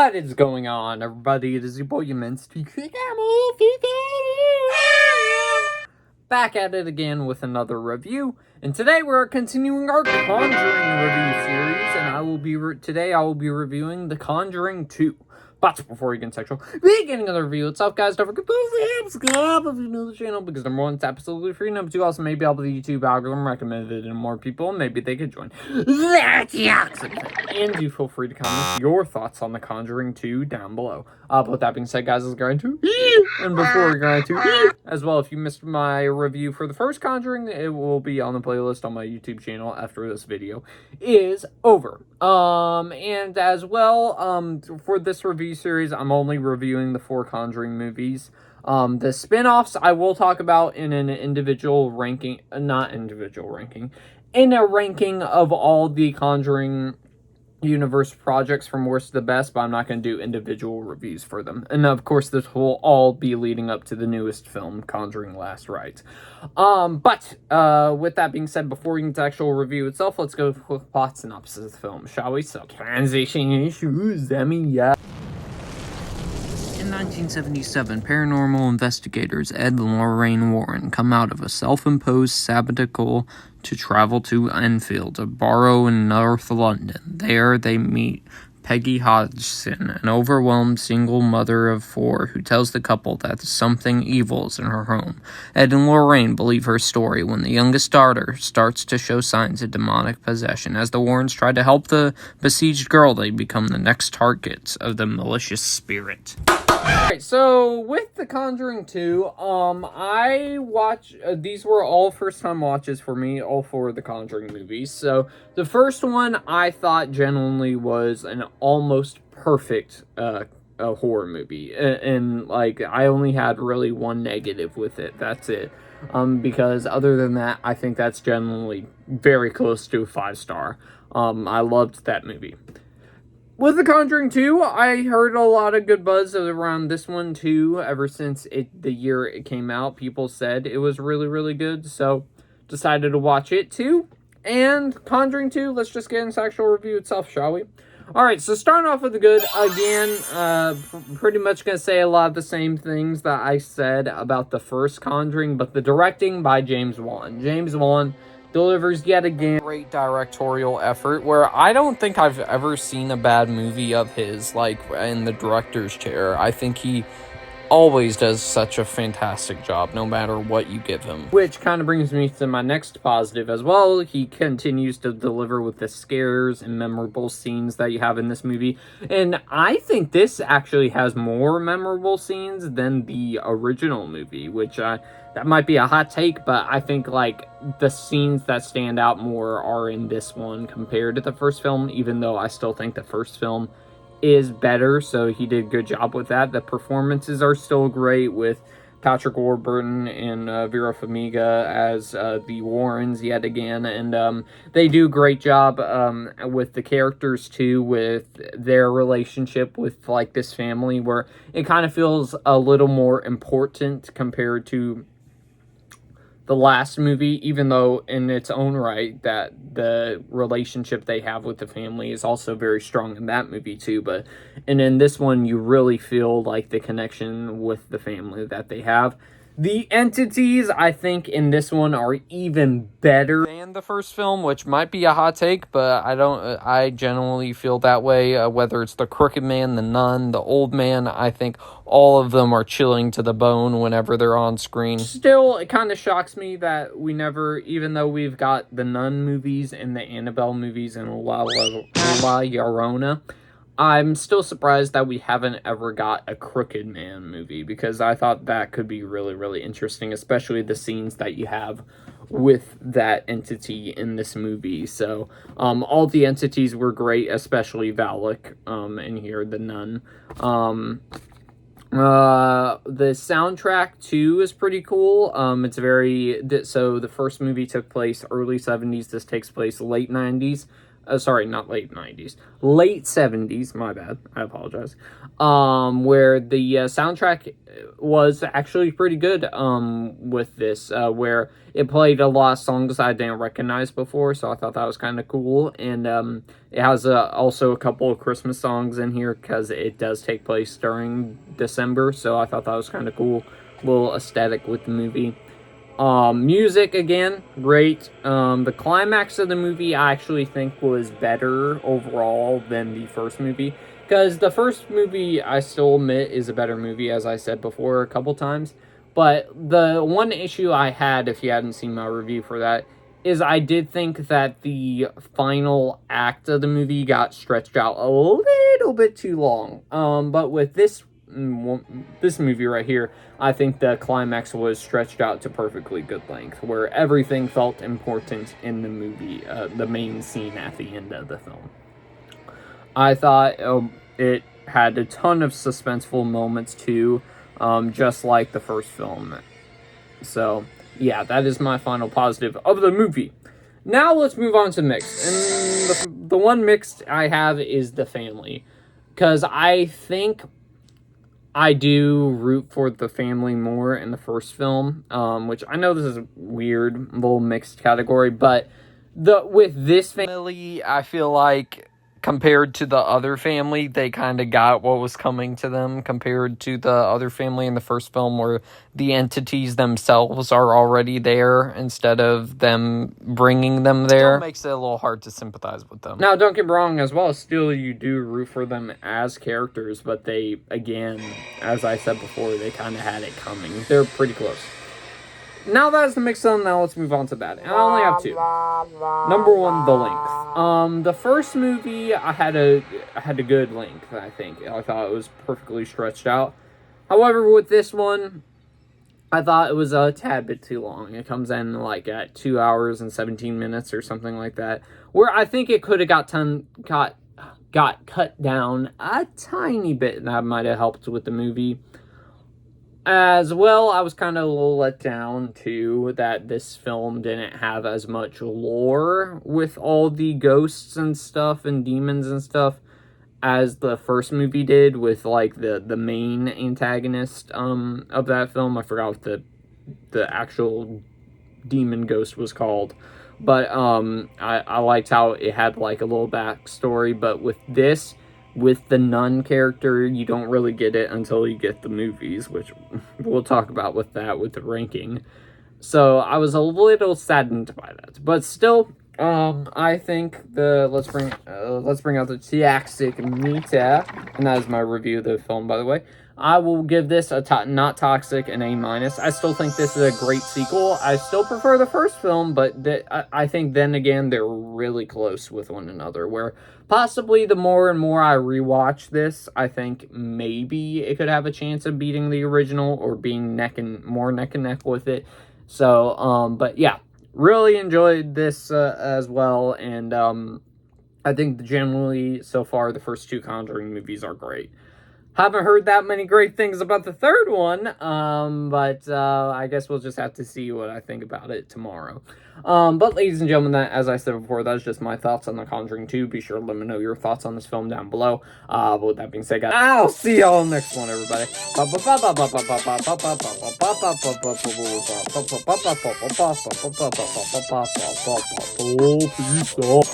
What is going on, everybody? It is your boy, your men's back at it again with another review. And today we're continuing our Conjuring review series, and I will be reviewing The Conjuring 2. But before we get into beginning of the review itself, guys, don't forget to subscribe if you're new to the channel, because number one, it's absolutely free. Number two, also maybe I'll be the YouTube algorithm recommended it to more people, and maybe they could join. That's and do feel free to comment your thoughts on The Conjuring 2 down below. But with that being said, guys, let's go into and before we go into as well, if you missed my review for the first Conjuring, it will be on the playlist on my YouTube channel after this video is over. And as well, for this review series, I'm only reviewing the 4 Conjuring movies. The spin-offs I will talk about in an individual ranking, in a ranking of all the Conjuring universe projects from worst to best, but I'm not going to do individual reviews for them. And of course, this will all be leading up to the newest film, Conjuring Last Rites. But with that being said, before we get into the actual review itself, let's go with a plot synopsis of the film, shall we? So, transition issues, In 1977, paranormal investigators Ed and Lorraine Warren come out of a self-imposed sabbatical to travel to Enfield, a borough in North London. There, they meet Peggy Hodgson, an overwhelmed single mother of 4 who tells the couple that something evil is in her home. Ed and Lorraine believe her story when the youngest daughter starts to show signs of demonic possession. As the Warrens try to help the besieged girl, they become the next targets of the malicious spirit. Alright, so with The Conjuring 2, I watched, these were all first-time watches for me, all 4 of the Conjuring movies. So, the first one I thought genuinely was an almost perfect, horror movie. And, like, I only had really one negative with it, that's it. Because other than that, I think that's genuinely very close to a 5-star. I loved that movie. With The Conjuring 2, I heard a lot of good buzz around this one, too. Ever since the year it came out, people said it was really, really good. So, decided to watch it, too. And Conjuring 2, let's just get into the actual review itself, shall we? Alright, so starting off with the good, again, pretty much going to say a lot of the same things that I said about the first Conjuring, but the directing by James Wan. James Wan delivers yet again great directorial effort, where I don't think I've ever seen a bad movie of his, like, in the director's chair. I think he always does such a fantastic job, no matter what you give him. Which kind of brings me to my next positive as well. He continues to deliver with the scares and memorable scenes that you have in this movie. And I think this actually has more memorable scenes than the original movie, which that might be a hot take, but I think, like, the scenes that stand out more are in this one compared to the first film, even though I still think the first film is better, so he did a good job with that. The performances are still great with Patrick Warburton and Vera Farmiga as the Warrens yet again, and they do a great job with the characters too, with their relationship with, like, this family, where it kind of feels a little more important compared to the last movie, even though in its own right that the relationship they have with the family is also very strong in that movie too. But and in this one, you really feel like the connection with the family that they have. The entities, I think, in this one are even better than the first film, which might be a hot take, but I genuinely feel that way. Whether it's the Crooked Man, the Nun, the Old Man, I think all of them are chilling to the bone whenever they're on screen. Still, it kind of shocks me that we never, even though we've got the Nun movies and the Annabelle movies and La Llorona, I'm still surprised that we haven't ever got a Crooked Man movie, because I thought that could be really, really interesting, especially the scenes that you have with that entity in this movie. So, all the entities were great, especially Valak, in here, the nun. The soundtrack, too, is pretty cool. It's very, so the first movie took place early 70s, this takes place late 90s. Sorry, not late 90s, late 70s, my bad, I apologize, where the soundtrack was actually pretty good, with this, where it played a lot of songs I didn't recognize before, so I thought that was kind of cool, and, it has, also a couple of Christmas songs in here, because it does take place during December, so I thought that was kind of cool, little aesthetic with the movie. Music, again, great. The climax of the movie I actually think was better overall than the first movie. Because the first movie, I still admit, is a better movie, as I said before a couple times. But the one issue I had, if you hadn't seen my review for that, is I did think that the final act of the movie got stretched out a little bit too long. But with this movie right here, I think the climax was stretched out to perfectly good length, where everything felt important in the movie, the main scene at the end of the film. I thought it had a ton of suspenseful moments too, just like the first film. So, yeah, that is my final positive of the movie. Now let's move on to mixed. And the one mixed I have is the family. Because I think I do root for the family more in the first film, which I know this is a weird little mixed category, but with this family, I feel like compared to the other family, they kind of got what was coming to them compared to the other family in the first film, where the entities themselves are already there instead of them bringing them there. Still makes it a little hard to sympathize with them. Now, don't get me wrong as well, still you do root for them as characters, but they, again, as I said before, they kind of had it coming. They're pretty close. Now that is the mix up, now let's move on to bad. And I only have two. Number one, the length. The first movie, I had a good length, I think. I thought it was perfectly stretched out. However, with this one, I thought it was a tad bit too long. It comes in like at 2 hours and 17 minutes or something like that. Where I think it could have got cut down a tiny bit. That might have helped with the movie. As well, I was kind of a little let down, too, that this film didn't have as much lore with all the ghosts and stuff and demons and stuff as the first movie did with, like, the main antagonist of that film. I forgot what the actual demon ghost was called. But I liked how it had, like, a little backstory. But with this, with the nun character, you don't really get it until you get the movies, which we'll talk about with the ranking. So I was a little saddened by that, but still, I think let's bring out the toxic meter, and that is my review of the film, by the way. I will give this a not toxic an A-. I still think this is a great sequel. I still prefer the first film, but I think then again they're really close with one another, where possibly the more and more I rewatch this, I think maybe it could have a chance of beating the original or being neck and neck with it. So, but yeah, really enjoyed this as well, and I think generally so far the first two Conjuring movies are great. Haven't heard that many great things about the third one, but I guess we'll just have to see what I think about it tomorrow. But ladies and gentlemen, that, as I said before, that's just my thoughts on The Conjuring 2. Be sure to let me know your thoughts on this film down below. But with that being said, guys, I'll see y'all next one, everybody. Peace out.